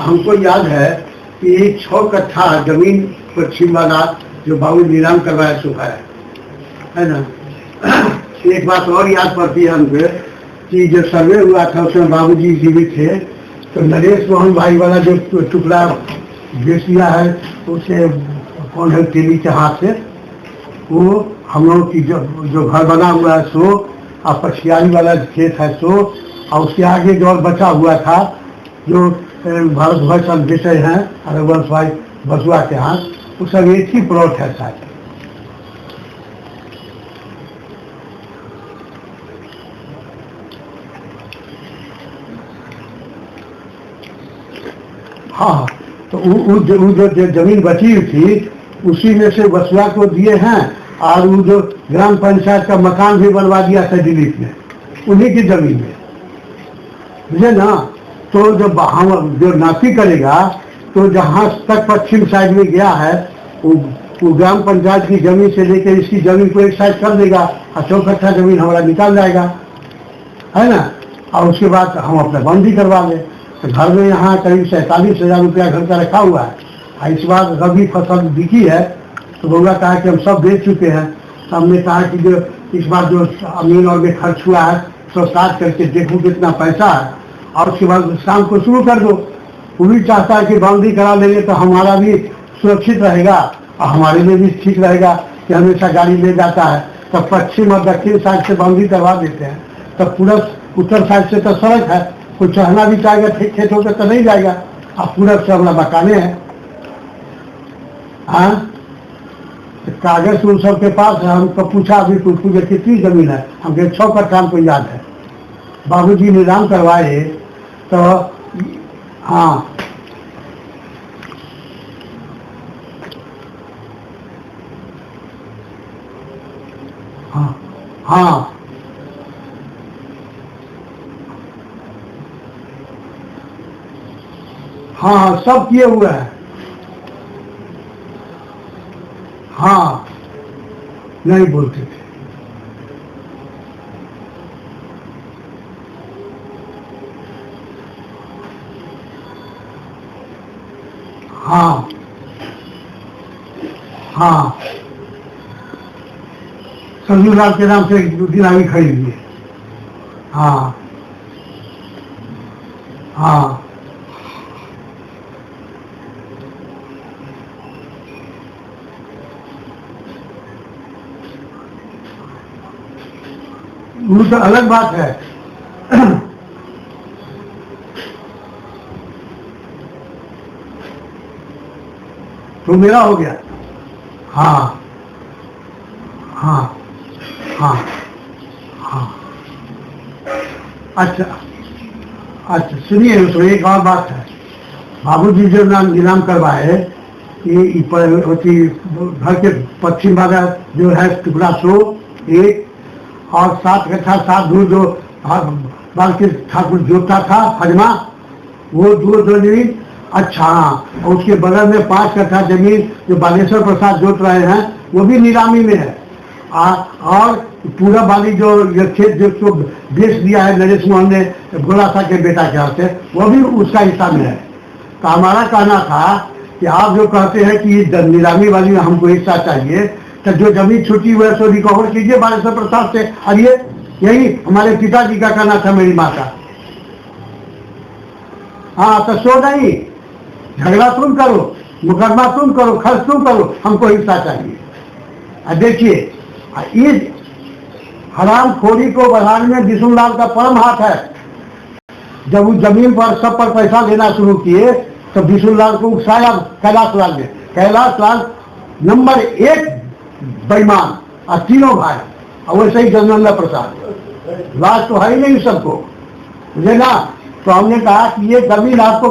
हमको याद है कि 6 कट्ठा जमीन पश्चिम वाला जो बाबू नीलाम करवाया चुका है ना। एक बात और याद पड़ती है हमको कि जब सर्वे हुआ था उसमें बाबूजी जीवित थे, तो नरेश मोहन भाई वाला जो टुकड़ा बेच दिया है उसे कौन है तेली के हाथ से, वो हम लोग की जो घर बना हुआ है सो, और पछियारी वाला खेत है सो, और उसके आगे जो और बचा हुआ था जो भारत भाई सब बेचे हैं रघुवंश भाई बसुआ के हाथ, वो सब एक ही प्लॉट है शायद। हाँ, तो वो जो जमीन बची थी उसी में से बसुआ को दिए हैं, और वो जो ग्राम पंचायत का मकान भी बनवा दिया था दिलीप ने, उन्हीं की जमीन में, बुझे ना। तो जब हम जो नापी करेगा तो जहाँ तक पश्चिम साइड में गया है वो ग्राम पंचायत की जमीन से लेकर इसकी जमीन को एक साइड कर देगा, और 6 कट्ठा जमीन हमारा निकाल जाएगा, है ना। और उसके बाद हम अपना बंदी करवा लें। तो घर में यहाँ करीब 47,000 रुपया घर का रखा हुआ है, और इस बार रबी फसल बिकी है, तो बउआ कहा कि हम सब बेच चुके हैं। तो हमने कहा कि जो इस बार जो अमीन और में खर्च हुआ है तो साथ करके देखो कितना पैसा है, और उसके बाद शाम को शुरू कर दो। वो भी चाहता है कि बंदी करा लेंगे तो हमारा भी सुरक्षित रहेगा, और हमारे लिए भी ठीक रहेगा कि हमेशा गाड़ी ले जाता है। तो पश्चिम और दक्षिण साइड से बंदी करवा देते हैं, तो पूरा उत्तर साइड से तो सड़क है, कोई चढ़ना भी चाहेगा खेत होकर तो नहीं जाएगा, और पूरब से हमारा मकाने हैं। हाँ, तो कागज उन सब के पास है। हमको पूछा अभी पूछे कितनी जमीन है, हम कहे 6 कट्ठा हमको याद है। बाबूजी नीलाम करवाए तो हाँ, हाँ, हाँ, हाँ, सब किए हुए हैं। हाँ, नहीं बोलते थे। हाँ, हाँ, संजू लाल के नाम से एक गिरावी खरीद लिए। हाँ, हाँ, वो तो अलग बात है। तो मेरा हो गया। हाँ, हाँ, हाँ, हाँ, अच्छा, अच्छा, सुनिए तो एक और बात है। बाबूजी जो नाम नीलाम करवाए ये घर के पश्चिम वाला जो है टुकड़ा सो एक, और 7 कट्ठा 7 धूल जो बाल के ठाकुर जोता था हजमा, वो 2 जमीन। अच्छा, और उसके बगल में 5 कट्ठा जमीन जो बालेश्वर प्रसाद जोत रहे हैं वो भी नीलामी में है। और पूरा वाली जो खेत जो बेच दिया है नरेश मोहन ने भोला सा के बेटा के हाथ से, वो भी उसका हिस्सा में है। तो हमारा कहना था कि आप जो कहते हैं कि नीलामी वाली में हमको हिस्सा चाहिए, तो जो जमीन छुट्टी हुई है सो रिकवर कीजिए बालेश्वर प्रसाद से। और ये यही हमारे पिताजी का कहना था, मेरी माता। हाँ, तो सो नहीं, झगड़ा तुम करो, मुकदमा तुम करो, खर्च तुम करो, हमको हिस्सा चाहिए। देखिए, इस हरामखोरी को बढ़ाने में बिशुनलाल का परम हाथ है। जब वो जमीन पर सब पर पैसा लेना शुरू किए तो बिशुनलाल को उकसाया कैलाश लाल ने। कैलाश लाल नंबर 1 बेईमान, और तीनों भाई, और वैसे ही जगनंदा प्रसाद। लाज तो है ही नहीं सबको, बुझे ना। तो हमने कहा कि ये जमीन आपको